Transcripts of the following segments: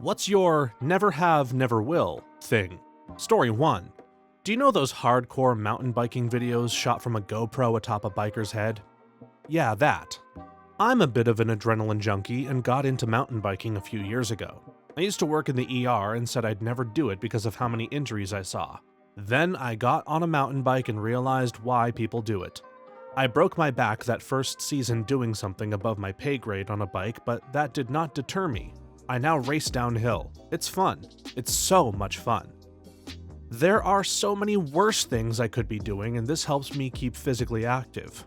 What's your never have, never will thing? Story 1. Do you know those hardcore mountain biking videos shot from a GoPro atop a biker's head? Yeah, that. I'm a bit of an adrenaline junkie and got into mountain biking a few years ago. I used to work in the ER and said I'd never do it because of how many injuries I saw. Then I got on a mountain bike and realized why people do it. I broke my back that first season doing something above my pay grade on a bike, but that did not deter me. I now race downhill. It's fun. It's so much fun. There are so many worse things I could be doing, and this helps me keep physically active.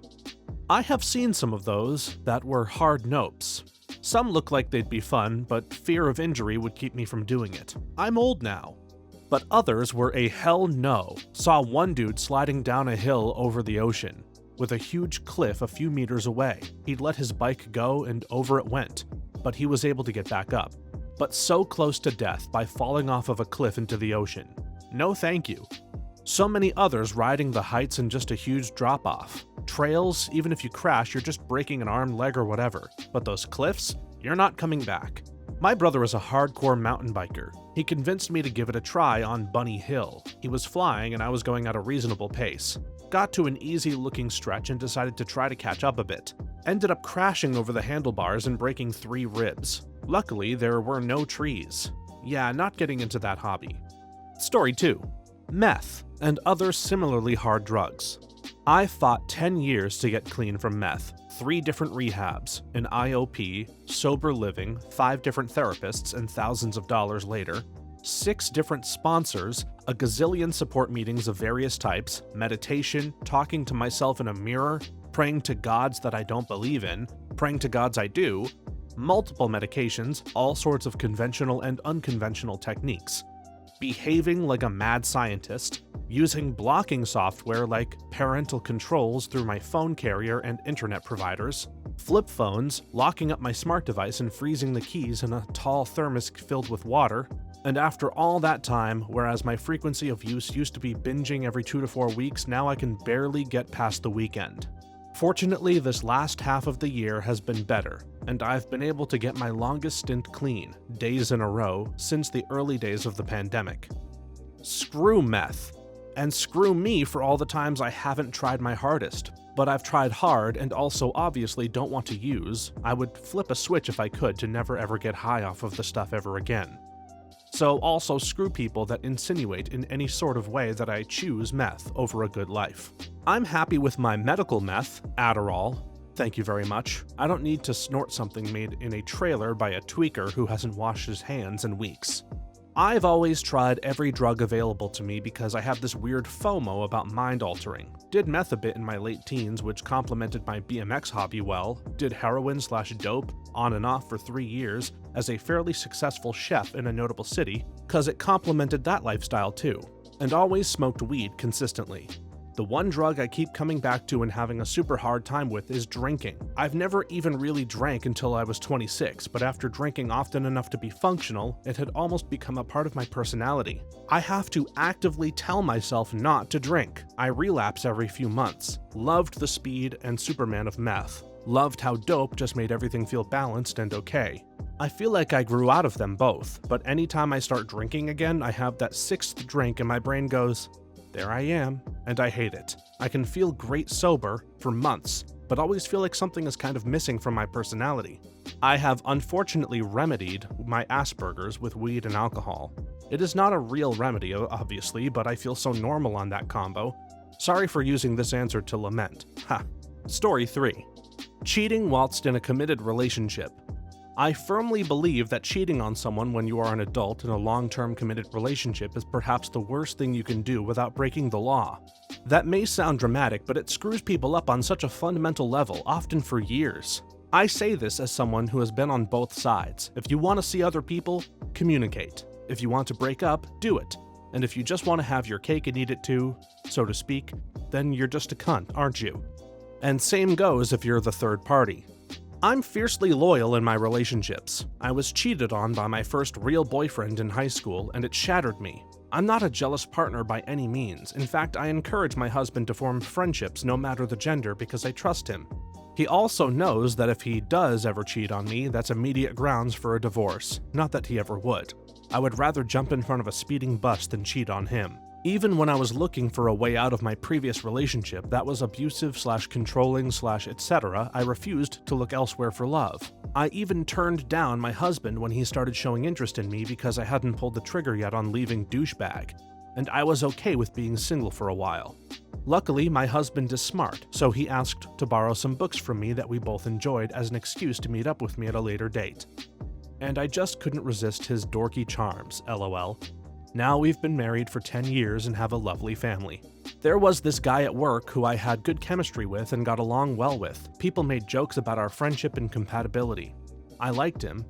I have seen some of those that were hard nopes. Some look like they'd be fun, but fear of injury would keep me from doing it. I'm old now. But others were a hell no. Saw one dude sliding down a hill over the ocean, with a huge cliff a few meters away. He'd let his bike go and over it went, but he was able to get back up. But so close to death by falling off of a cliff into the ocean. No thank you. So many others riding the heights in just a huge drop-off. Trails, even if you crash, you're just breaking an arm, leg, or whatever. But those cliffs, you're not coming back. My brother is a hardcore mountain biker. He convinced me to give it a try on Bunny Hill. He was flying and I was going at a reasonable pace. Got to an easy-looking stretch and decided to try to catch up a bit. Ended up crashing over the handlebars and breaking 3 ribs. Luckily, there were no trees. Yeah, not getting into that hobby. Story 2. Meth and other similarly hard drugs. I fought 10 years to get clean from meth, 3 different rehabs, an IOP, sober living, 5 different therapists, and thousands of dollars later, 6 different sponsors, a gazillion support meetings of various types, meditation, talking to myself in a mirror, praying to gods that I don't believe in, praying to gods I do, multiple medications, all sorts of conventional and unconventional techniques, behaving like a mad scientist, using blocking software like parental controls through my phone carrier and internet providers, flip phones, locking up my smart device and freezing the keys in a tall thermos filled with water, and after all that time, whereas my frequency of use used to be binging every 2 to 4 weeks, now I can barely get past the weekend. Fortunately, this last half of the year has been better, and I've been able to get my longest stint clean, days in a row, since the early days of the pandemic. Screw meth. And screw me for all the times I haven't tried my hardest. But I've tried hard and also obviously don't want to use. I would flip a switch if I could to never ever get high off of the stuff ever again. So also screw people that insinuate in any sort of way that I choose meth over a good life. I'm happy with my medical meth, Adderall. Thank you very much. I don't need to snort something made in a trailer by a tweaker who hasn't washed his hands in weeks. I've always tried every drug available to me because I have this weird FOMO about mind altering. Did meth a bit in my late teens, which complemented my BMX hobby well. Did heroin/dope on and off for 3 years as a fairly successful chef in a notable city, cause it complemented that lifestyle too. And always smoked weed consistently. The one drug I keep coming back to and having a super hard time with is drinking. I've never even really drank until I was 26, but after drinking often enough to be functional, it had almost become a part of my personality. I have to actively tell myself not to drink. I relapse every few months. Loved the speed and Superman of meth. Loved how dope just made everything feel balanced and okay. I feel like I grew out of them both, but anytime I start drinking again, I have that 6th drink and my brain goes, there I am, and I hate it. I can feel great sober for months, but always feel like something is kind of missing from my personality. I have unfortunately remedied my Asperger's with weed and alcohol. It is not a real remedy, obviously, but I feel so normal on that combo. Sorry for using this answer to lament. Ha. Story 3. Cheating whilst in a committed relationship. I firmly believe that cheating on someone when you are an adult in a long-term committed relationship is perhaps the worst thing you can do without breaking the law. That may sound dramatic, but it screws people up on such a fundamental level, often for years. I say this as someone who has been on both sides. If you want to see other people, communicate. If you want to break up, do it. And if you just want to have your cake and eat it too, so to speak, then you're just a cunt, aren't you? And same goes if you're the third party. I'm fiercely loyal in my relationships. I was cheated on by my first real boyfriend in high school, and it shattered me. I'm not a jealous partner by any means. In fact, I encourage my husband to form friendships no matter the gender because I trust him. He also knows that if he does ever cheat on me, that's immediate grounds for a divorce. Not that he ever would. I would rather jump in front of a speeding bus than cheat on him. Even when I was looking for a way out of my previous relationship that was abusive/controlling/etc., I refused to look elsewhere for love. I even turned down my husband when he started showing interest in me because I hadn't pulled the trigger yet on leaving douchebag, and I was okay with being single for a while. Luckily, my husband is smart, so he asked to borrow some books from me that we both enjoyed as an excuse to meet up with me at a later date. And I just couldn't resist his dorky charms, lol. Now we've been married for 10 years and have a lovely family. There was this guy at work who I had good chemistry with and got along well with. People made jokes about our friendship and compatibility. I liked him,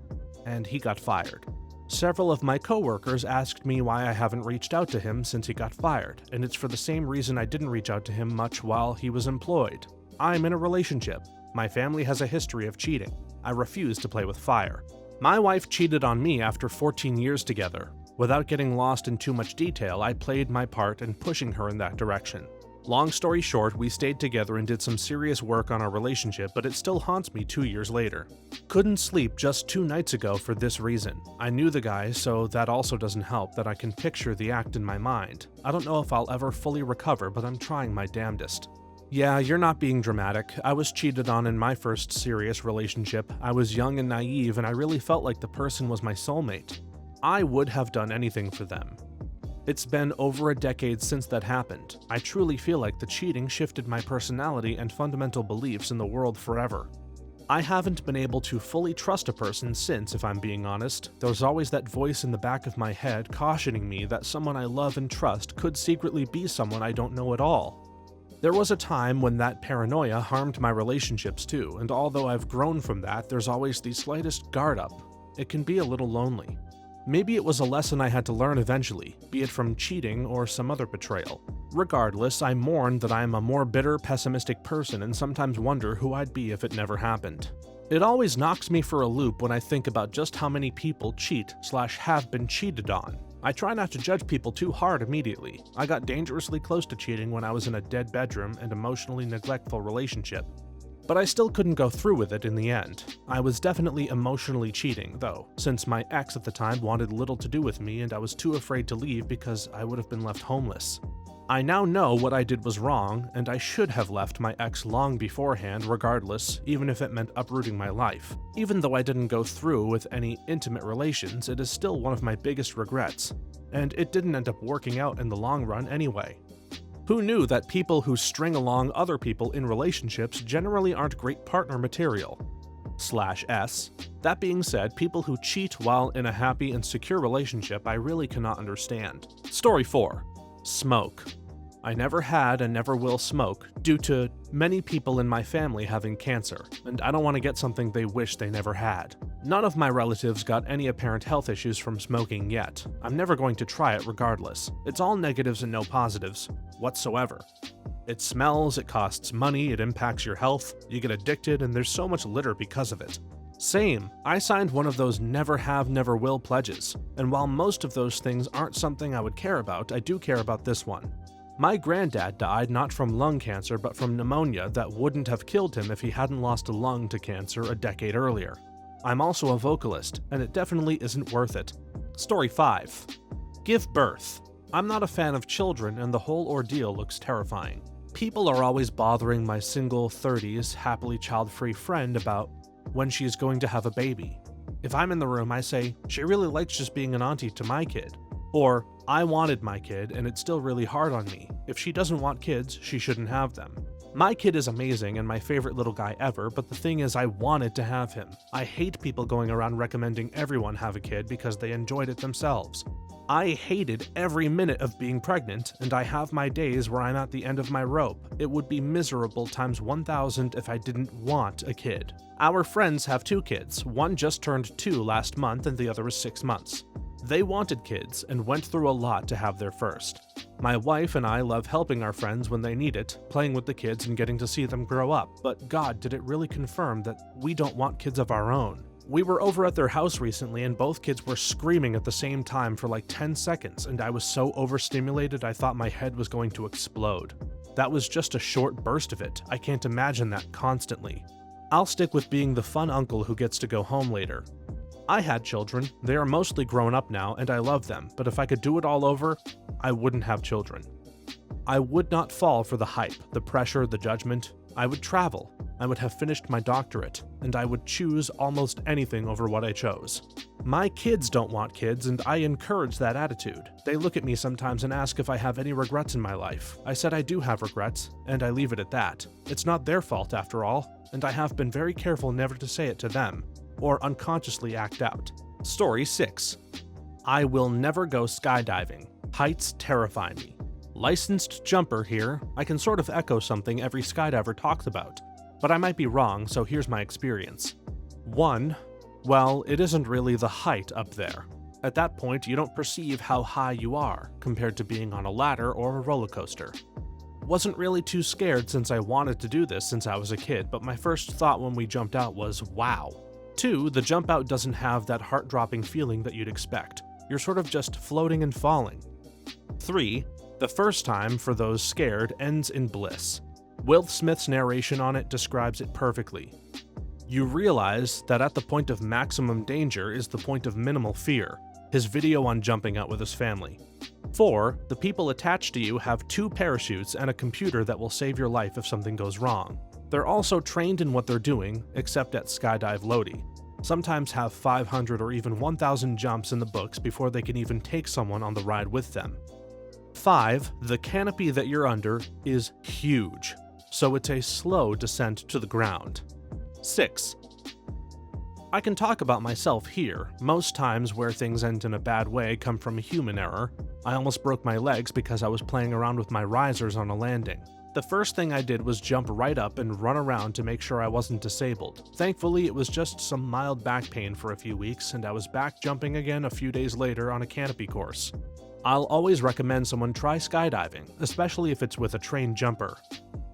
and he got fired. Several of my coworkers asked me why I haven't reached out to him since he got fired, and it's for the same reason I didn't reach out to him much while he was employed. I'm in a relationship. My family has a history of cheating. I refuse to play with fire. My wife cheated on me after 14 years together. Without getting lost in too much detail, I played my part in pushing her in that direction. Long story short, we stayed together and did some serious work on our relationship, but it still haunts me 2 years later. Couldn't sleep just 2 nights ago for this reason. I knew the guy, so that also doesn't help that I can picture the act in my mind. I don't know if I'll ever fully recover, but I'm trying my damnedest. Yeah, you're not being dramatic. I was cheated on in my first serious relationship. I was young and naive, and I really felt like the person was my soulmate. I would have done anything for them. It's been over a decade since that happened. I truly feel like the cheating shifted my personality and fundamental beliefs in the world forever. I haven't been able to fully trust a person since, if I'm being honest. There's always that voice in the back of my head cautioning me that someone I love and trust could secretly be someone I don't know at all. There was a time when that paranoia harmed my relationships too, and although I've grown from that, there's always the slightest guard up. It can be a little lonely. Maybe it was a lesson I had to learn eventually, be it from cheating or some other betrayal. Regardless, I mourn that I am a more bitter, pessimistic person and sometimes wonder who I'd be if it never happened. It always knocks me for a loop when I think about just how many people cheat/have been cheated on. I try not to judge people too hard immediately. I got dangerously close to cheating when I was in a dead bedroom and emotionally neglectful relationship. But I still couldn't go through with it in the end. I was definitely emotionally cheating, though, since my ex at the time wanted little to do with me and I was too afraid to leave because I would have been left homeless. I now know what I did was wrong, and I should have left my ex long beforehand regardless, even if it meant uprooting my life. Even though I didn't go through with any intimate relations, it is still one of my biggest regrets. And it didn't end up working out in the long run anyway. Who knew that people who string along other people in relationships generally aren't great partner material? /S. That being said, people who cheat while in a happy and secure relationship I really cannot understand. Story 4. Smoke. I never had and never will smoke due to many people in my family having cancer, and I don't want to get something they wish they never had. None of my relatives got any apparent health issues from smoking yet. I'm never going to try it regardless. It's all negatives and no positives whatsoever. It smells, it costs money, it impacts your health, you get addicted, and there's so much litter because of it. Same, I signed one of those never have, never will pledges, and while most of those things aren't something I would care about, I do care about this one. My granddad died not from lung cancer but from pneumonia that wouldn't have killed him if he hadn't lost a lung to cancer a decade earlier. I'm also a vocalist, and it definitely isn't worth it. Story 5. Give birth. I'm not a fan of children, and the whole ordeal looks terrifying. People are always bothering my single 30s, happily child-free friend about when she's going to have a baby. If I'm in the room, I say, she really likes just being an auntie to my kid. Or, I wanted my kid, and it's still really hard on me. If she doesn't want kids, she shouldn't have them. My kid is amazing and my favorite little guy ever, but the thing is I wanted to have him. I hate people going around recommending everyone have a kid because they enjoyed it themselves. I hated every minute of being pregnant, and I have my days where I'm at the end of my rope. It would be miserable times 1,000 if I didn't want a kid. Our friends have 2 kids. One just turned 2 last month and the other is 6 months. They wanted kids and went through a lot to have their first. My wife and I love helping our friends when they need it, playing with the kids and getting to see them grow up, but God, did it really confirm that we don't want kids of our own. We were over at their house recently and both kids were screaming at the same time for like 10 seconds, and I was so overstimulated I thought my head was going to explode. That was just a short burst of it. I can't imagine that constantly. I'll stick with being the fun uncle who gets to go home later. I had children, they are mostly grown up now, and I love them, but if I could do it all over, I wouldn't have children. I would not fall for the hype, the pressure, the judgment. I would travel, I would have finished my doctorate, and I would choose almost anything over what I chose. My kids don't want kids, and I encourage that attitude. They look at me sometimes and ask if I have any regrets in my life. I said I do have regrets, and I leave it at that. It's not their fault after all, and I have been very careful never to say it to them, or unconsciously act out. Story 6. I will never go skydiving. Heights terrify me. Licensed jumper here, I can sort of echo something every skydiver talks about, but I might be wrong, so here's my experience. 1. Well, it isn't really the height up there. At that point, you don't perceive how high you are, compared to being on a ladder or a roller coaster. Wasn't really too scared since I wanted to do this since I was a kid, but my first thought when we jumped out was, wow. 2. The jump out doesn't have that heart-dropping feeling that you'd expect. You're sort of just floating and falling. 3. The first time, for those scared, ends in bliss. Will Smith's narration on it describes it perfectly. You realize that at the point of maximum danger is the point of minimal fear, his video on jumping out with his family. 4. The people attached to you have 2 parachutes and a computer that will save your life if something goes wrong. They're also trained in what they're doing, except at Skydive Lodi. Sometimes have 500 or even 1,000 jumps in the books before they can even take someone on the ride with them. 5. The canopy that you're under is huge, so it's a slow descent to the ground. 6. I can talk about myself here. Most times where things end in a bad way come from a human error. I almost broke my legs because I was playing around with my risers on a landing. The first thing I did was jump right up and run around to make sure I wasn't disabled. Thankfully, it was just some mild back pain for a few weeks, and I was back jumping again a few days later on a canopy course. I'll always recommend someone try skydiving, especially if it's with a trained jumper.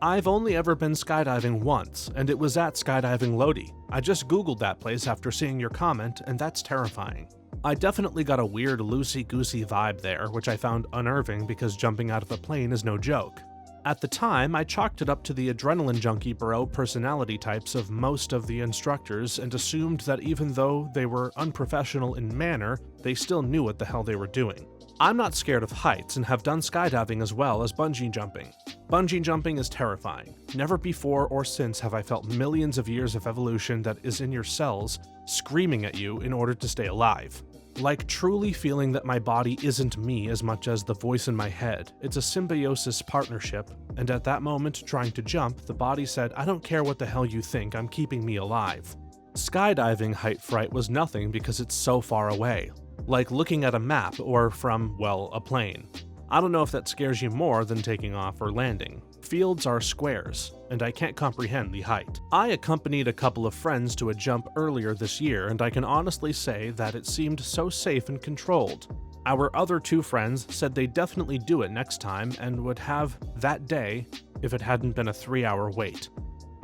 I've only ever been skydiving once, and it was at Skydiving Lodi. I just googled that place after seeing your comment, and that's terrifying. I definitely got a weird loosey-goosey vibe there, which I found unnerving because jumping out of a plane is no joke. At the time, I chalked it up to the adrenaline junkie bro personality types of most of the instructors and assumed that even though they were unprofessional in manner, they still knew what the hell they were doing. I'm not scared of heights and have done skydiving as well as bungee jumping. Bungee jumping is terrifying. Never before or since have I felt millions of years of evolution that is in your cells screaming at you in order to stay alive. Like truly feeling that my body isn't me as much as the voice in my head. It's a symbiosis partnership, and at that moment trying to jump, the body said, I don't care what the hell you think, I'm keeping me alive. Skydiving height fright was nothing because it's so far away. Like looking at a map or from, well, a plane. I don't know if that scares you more than taking off or landing. Fields are squares, and I can't comprehend the height. I accompanied a couple of friends to a jump earlier this year, and I can honestly say that it seemed so safe and controlled. Our other 2 friends said they'd definitely do it next time and would have that day if it hadn't been a 3-hour wait.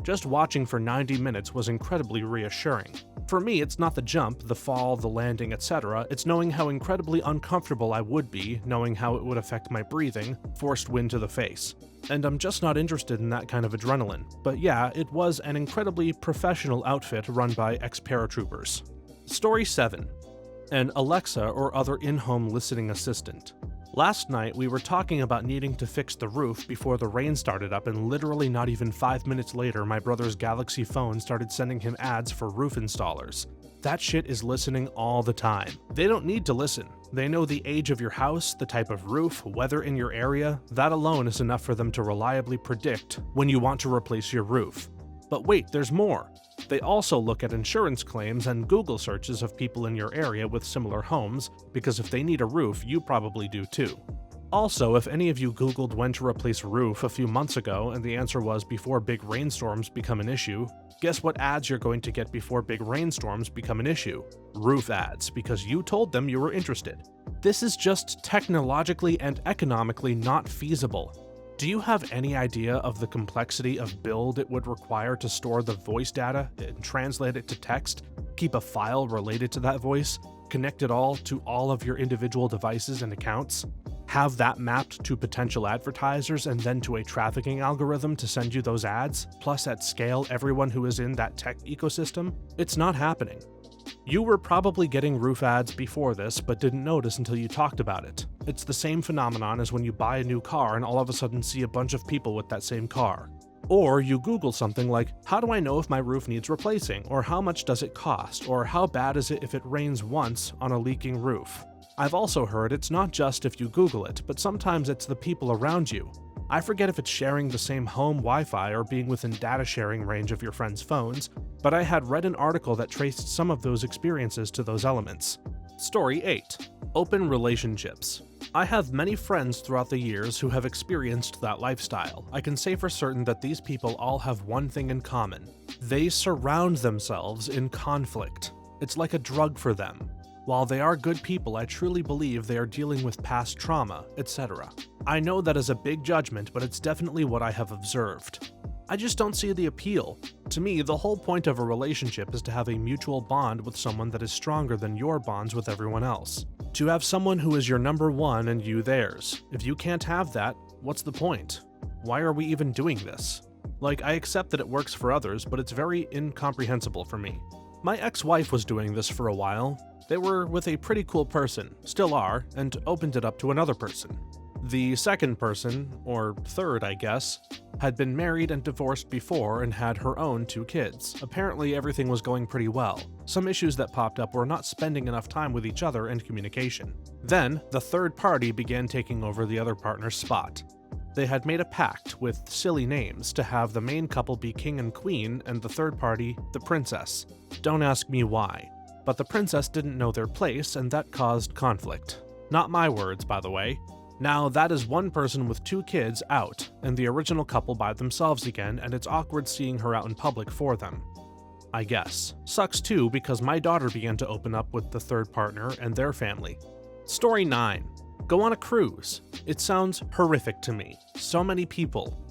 Just watching for 90 minutes was incredibly reassuring. For me, it's not the jump, the fall, the landing, etc. It's knowing how incredibly uncomfortable I would be, knowing how it would affect my breathing, forced wind to the face. And I'm just not interested in that kind of adrenaline. But yeah, it was an incredibly professional outfit run by ex-paratroopers. Story 7. An Alexa or other in-home listening assistant. Last night, we were talking about needing to fix the roof before the rain started up, and literally not even 5 minutes later, my brother's Galaxy phone started sending him ads for roof installers. That shit is listening all the time. They don't need to listen. They know the age of your house, the type of roof, weather in your area. That alone is enough for them to reliably predict when you want to replace your roof. But wait, there's more. They also look at insurance claims and Google searches of people in your area with similar homes, because if they need a roof, you probably do too. Also, if any of you Googled when to replace a roof a few months ago and the answer was before big rainstorms become an issue, guess what ads you're going to get before big rainstorms become an issue? Roof ads, because you told them you were interested. This is just technologically and economically not feasible. Do you have any idea of the complexity of build it would require to store the voice data and translate it to text, keep a file related to that voice, connect it all to all of your individual devices and accounts? Have that mapped to potential advertisers and then to a trafficking algorithm to send you those ads, plus at scale everyone who is in that tech ecosystem? It's not happening. You were probably getting roof ads before this, but didn't notice until you talked about it. It's the same phenomenon as when you buy a new car and all of a sudden see a bunch of people with that same car. Or you Google something like, how do I know if my roof needs replacing? Or how much does it cost? Or how bad is it if it rains once on a leaking roof? I've also heard it's not just if you Google it, but sometimes it's the people around you. I forget if it's sharing the same home Wi-Fi or being within data sharing range of your friends' phones, but I had read an article that traced some of those experiences to those elements. Story 8. Open relationships. I have many friends throughout the years who have experienced that lifestyle. I can say for certain that these people all have one thing in common. They surround themselves in conflict. It's like a drug for them. While they are good people, I truly believe they are dealing with past trauma, etc. I know that is a big judgment, but it's definitely what I have observed. I just don't see the appeal. To me, the whole point of a relationship is to have a mutual bond with someone that is stronger than your bonds with everyone else. To have someone who is your number one and you theirs. If you can't have that, what's the point? Why are we even doing this? Like, I accept that it works for others, but it's very incomprehensible for me. My ex-wife was doing this for a while. They were with a pretty cool person, still are, and opened it up to another person. The second person, or third I guess, had been married and divorced before and had her own 2 kids. Apparently everything was going pretty well. Some issues that popped up were not spending enough time with each other and communication. Then, the third party began taking over the other partner's spot. They had made a pact with silly names to have the main couple be king and queen and the third party the princess. Don't ask me why. But the princess didn't know their place, and that caused conflict. Not my words, by the way. Now, that is one person with 2 kids out, and the original couple by themselves again, and it's awkward seeing her out in public for them. I guess. Sucks too, because my daughter began to open up with the third partner and their family. Story 9. Go on a cruise. It sounds horrific to me. So many people.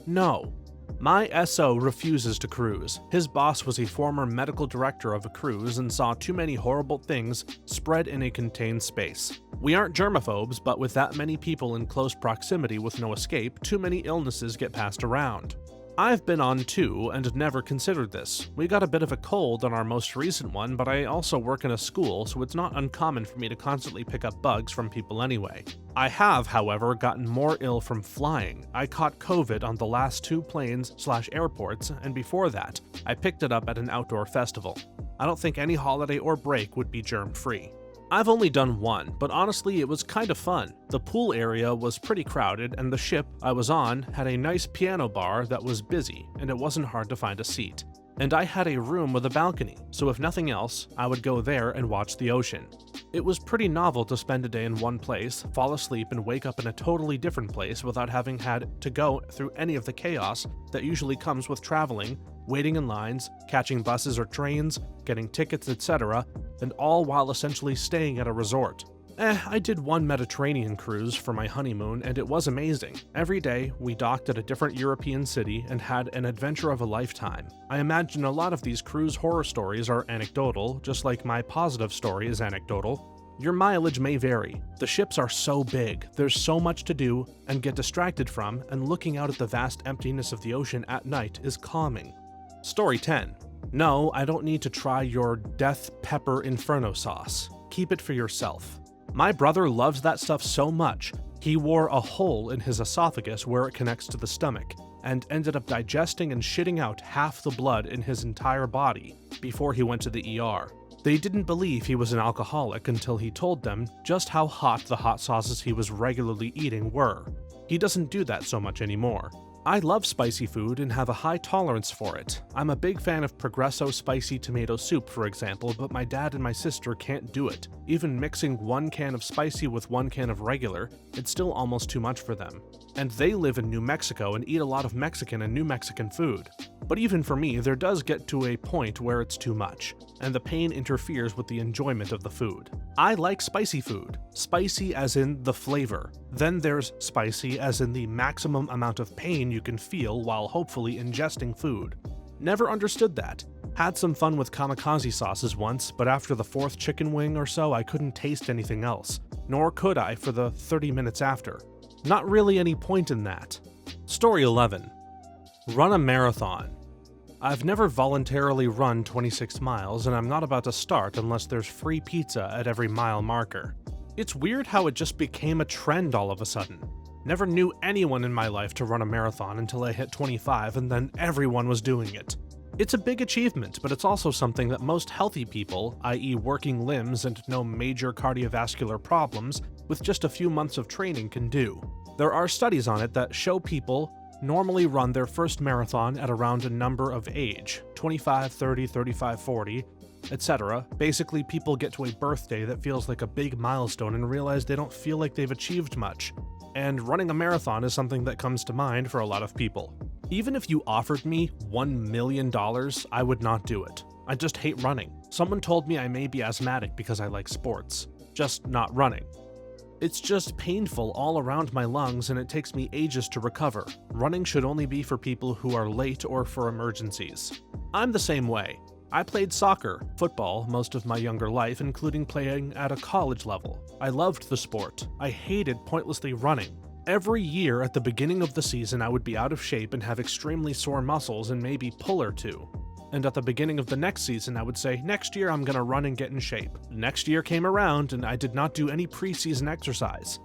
No. My SO refuses to cruise. His boss was a former medical director of a cruise and saw too many horrible things spread in a contained space. We aren't germaphobes, but with that many people in close proximity with no escape, too many illnesses get passed around. I've been on 2 and never considered this. We got a bit of a cold on our most recent one, but I also work in a school, so it's not uncommon for me to constantly pick up bugs from people anyway. I have, however, gotten more ill from flying. I caught COVID on the last 2 planes/airports, and before that, I picked it up at an outdoor festival. I don't think any holiday or break would be germ-free. I've only done 1, but honestly it was kind of fun. The pool area was pretty crowded, and the ship I was on had a nice piano bar that was busy, and it wasn't hard to find a seat. And I had a room with a balcony, so if nothing else, I would go there and watch the ocean. It was pretty novel to spend a day in one place, fall asleep, and wake up in a totally different place without having had to go through any of the chaos that usually comes with traveling, waiting in lines, catching buses or trains, getting tickets, etc., and all while essentially staying at a resort. I did 1 Mediterranean cruise for my honeymoon, and it was amazing. Every day, we docked at a different European city and had an adventure of a lifetime. I imagine a lot of these cruise horror stories are anecdotal, just like my positive story is anecdotal. Your mileage may vary. The ships are so big, there's so much to do and get distracted from, and looking out at the vast emptiness of the ocean at night is calming. Story 10. No, I don't need to try your death pepper inferno sauce. Keep it for yourself. My brother loves that stuff so much, he wore a hole in his esophagus where it connects to the stomach, and ended up digesting and shitting out half the blood in his entire body before he went to the ER. They didn't believe he was an alcoholic until he told them just how hot the hot sauces he was regularly eating were. He doesn't do that so much anymore. I love spicy food and have a high tolerance for it. I'm a big fan of Progresso spicy tomato soup, for example, but my dad and my sister can't do it. Even mixing 1 can of spicy with 1 can of regular, it's still almost too much for them. And they live in New Mexico and eat a lot of Mexican and New Mexican food. But even for me, there does get to a point where it's too much, and the pain interferes with the enjoyment of the food. I like spicy food. Spicy as in the flavor. Then there's spicy as in the maximum amount of pain you can feel while hopefully ingesting food. Never understood that. Had some fun with kamikaze sauces once, but after the 4th chicken wing or so, I couldn't taste anything else. nor could I for the 30 minutes after. Not really any point in that. Story 11. Run a marathon. I've never voluntarily run 26 miles, and I'm not about to start unless there's free pizza at every mile marker. It's weird how it just became a trend all of a sudden. Never knew anyone in my life to run a marathon until I hit 25, and then everyone was doing it. It's a big achievement, but it's also something that most healthy people, i.e. working limbs and no major cardiovascular problems, with just a few months of training can do. There are studies on it that show people normally run their first marathon at around a number of age, 25, 30, 35, 40, etc. Basically, people get to a birthday that feels like a big milestone and realize they don't feel like they've achieved much. And running a marathon is something that comes to mind for a lot of people. Even if you offered me $1 million, I would not do it. I just hate running. Someone told me I may be asthmatic because I like sports, just not running. It's just painful all around my lungs and it takes me ages to recover. Running should only be for people who are late or for emergencies. I'm the same way. I played soccer, football, most of my younger life, including playing at a college level. I loved the sport. I hated pointlessly running. Every year at the beginning of the season, I would be out of shape and have extremely sore muscles and maybe pull or two. And at the beginning of the next season, I would say, next year I'm gonna run and get in shape. Next year came around and I did not do any preseason exercise.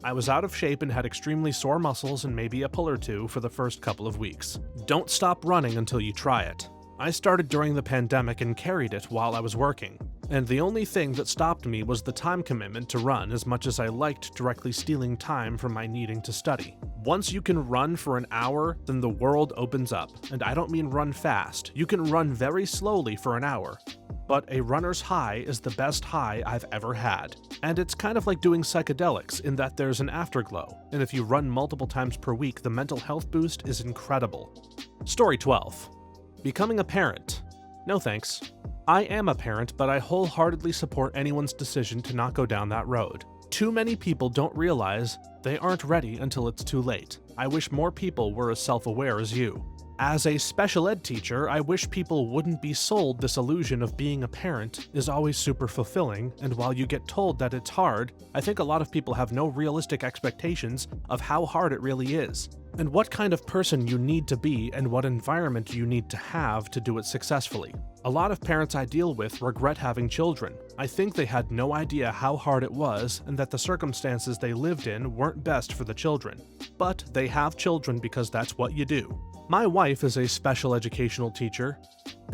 I was out of shape and had extremely sore muscles and maybe a pull or two for the first couple of weeks. Don't stop running until you try it. I started during the pandemic and carried it while I was working, and the only thing that stopped me was the time commitment to run as much as I liked directly stealing time from my needing to study. Once you can run for an hour, then the world opens up, and I don't mean run fast. You can run very slowly for an hour, but a runner's high is the best high I've ever had. And it's kind of like doing psychedelics in that there's an afterglow, and if you run multiple times per week, the mental health boost is incredible. Story 12. Becoming a parent. No thanks. I am a parent, but I wholeheartedly support anyone's decision to not go down that road. Too many people don't realize they aren't ready until it's too late. I wish more people were as self-aware as you. As a special ed teacher, I wish people wouldn't be sold this illusion of being a parent is always super fulfilling, and while you get told that it's hard, I think a lot of people have no realistic expectations of how hard it really is, and what kind of person you need to be and what environment you need to have to do it successfully. A lot of parents I deal with regret having children. I think they had no idea how hard it was and that the circumstances they lived in weren't best for the children. But they have children because that's what you do. My wife is a special educational teacher,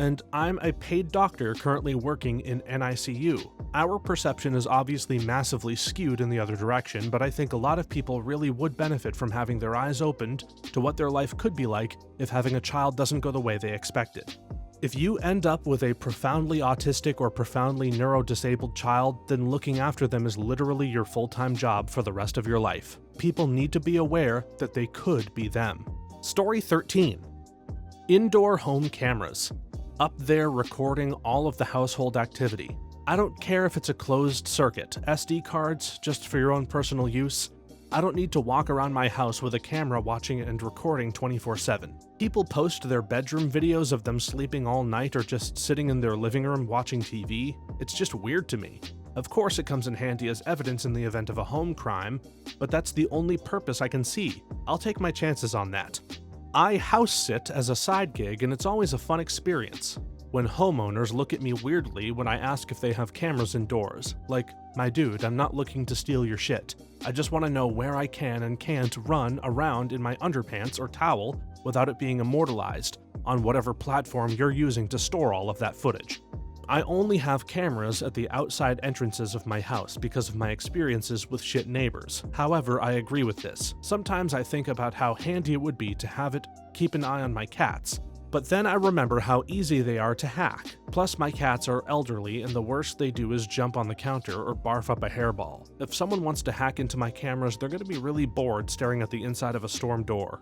and I'm a paid doctor currently working in NICU. Our perception is obviously massively skewed in the other direction, but I think a lot of people really would benefit from having their eyes opened to what their life could be like if having a child doesn't go the way they expected. If you end up with a profoundly autistic or profoundly neurodisabled child, then looking after them is literally your full-time job for the rest of your life. People need to be aware that they could be them. Story 13. Indoor home cameras. Up there recording all of the household activity. I don't care if it's a closed circuit, SD cards, just for your own personal use. I don't need to walk around my house with a camera watching it and recording 24/7. People post their bedroom videos of them sleeping all night or just sitting in their living room watching TV. It's just weird to me. Of course it comes in handy as evidence in the event of a home crime, but that's the only purpose I can see. I'll take my chances on that. I house sit as a side gig and it's always a fun experience. When homeowners look at me weirdly when I ask if they have cameras indoors. Like, my dude, I'm not looking to steal your shit. I just want to know where I can and can't run around in my underpants or towel without it being immortalized on whatever platform you're using to store all of that footage. I only have cameras at the outside entrances of my house because of my experiences with shit neighbors. However, I agree with this. Sometimes I think about how handy it would be to have it keep an eye on my cats. But then I remember how easy they are to hack. Plus my cats are elderly and the worst they do is jump on the counter or barf up a hairball. If someone wants to hack into my cameras, they're going to be really bored staring at the inside of a storm door.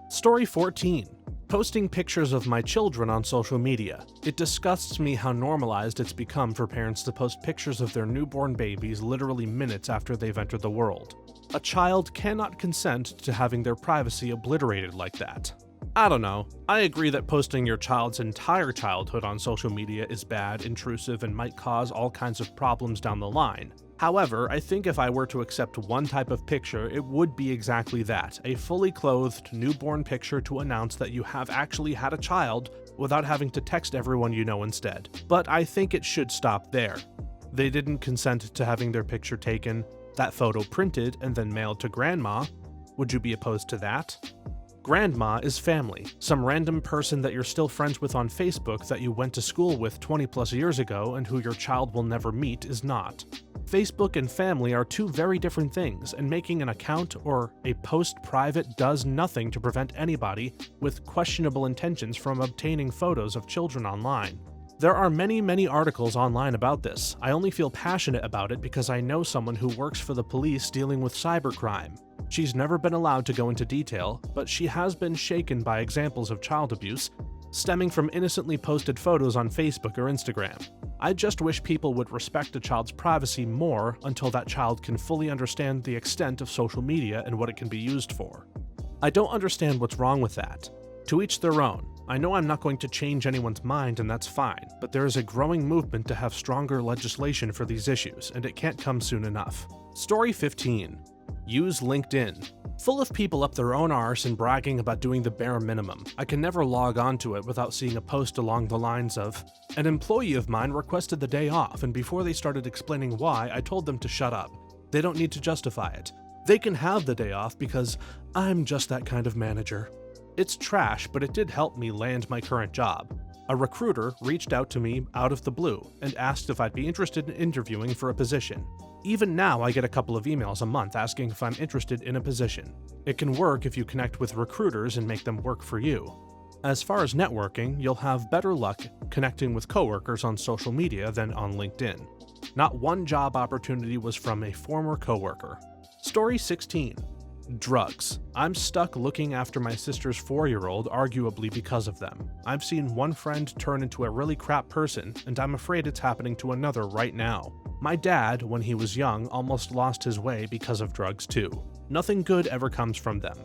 Story 14. Posting pictures of my children on social media. It disgusts me how normalized it's become for parents to post pictures of their newborn babies literally minutes after they've entered the world. A child cannot consent to having their privacy obliterated like that. I don't know. I agree that posting your child's entire childhood on social media is bad, intrusive, and might cause all kinds of problems down the line. However, I think if I were to accept one type of picture, it would be exactly that, a fully clothed, newborn picture to announce that you have actually had a child without having to text everyone you know instead. But I think it should stop there. They didn't consent to having their picture taken, that photo printed and then mailed to grandma. Would you be opposed to that? Grandma is family, some random person that you're still friends with on Facebook that you went to school with 20 plus years ago and who your child will never meet is not. Facebook and family are two very different things, and making an account or a post private does nothing to prevent anybody with questionable intentions from obtaining photos of children online. There are many articles online about this. I only feel passionate about it because I know someone who works for the police dealing with cybercrime. She's never been allowed to go into detail, but she has been shaken by examples of child abuse stemming from innocently posted photos on Facebook or Instagram. I just wish people would respect a child's privacy more until that child can fully understand the extent of social media and what it can be used for. I don't understand what's wrong with that. To each their own. I know I'm not going to change anyone's mind, and that's fine, but there is a growing movement to have stronger legislation for these issues, and it can't come soon enough. Story 15. Use LinkedIn. Full of people up their own arse and bragging about doing the bare minimum. I can never log on to it without seeing a post along the lines of, "An employee of mine requested the day off, and before they started explaining why, I told them to shut up. They don't need to justify it. They can have the day off because I'm just that kind of manager." It's trash, but it did help me land my current job. A recruiter reached out to me out of the blue and asked if I'd be interested in interviewing for a position. Even now, I get a couple of emails a month asking if I'm interested in a position. It can work if you connect with recruiters and make them work for you. As far as networking, you'll have better luck connecting with coworkers on social media than on LinkedIn. Not one job opportunity was from a former coworker. Story 16. Drugs. I'm stuck looking after my sister's 4-year-old, arguably because of them. I've seen one friend turn into a really crap person, and I'm afraid it's happening to another right now. My dad, when he was young, almost lost his way because of drugs too. Nothing good ever comes from them.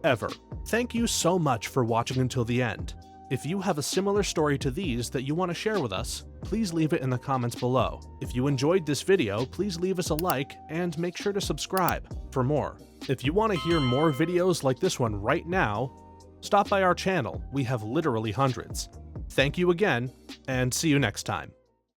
Ever. Thank you so much for watching until the end. If you have a similar story to these that you want to share with us, please leave it in the comments below. If you enjoyed this video, please leave us a like and make sure to subscribe for more. If you want to hear more videos like this one right now, stop by our channel. We have literally hundreds. Thank you again, and see you next time.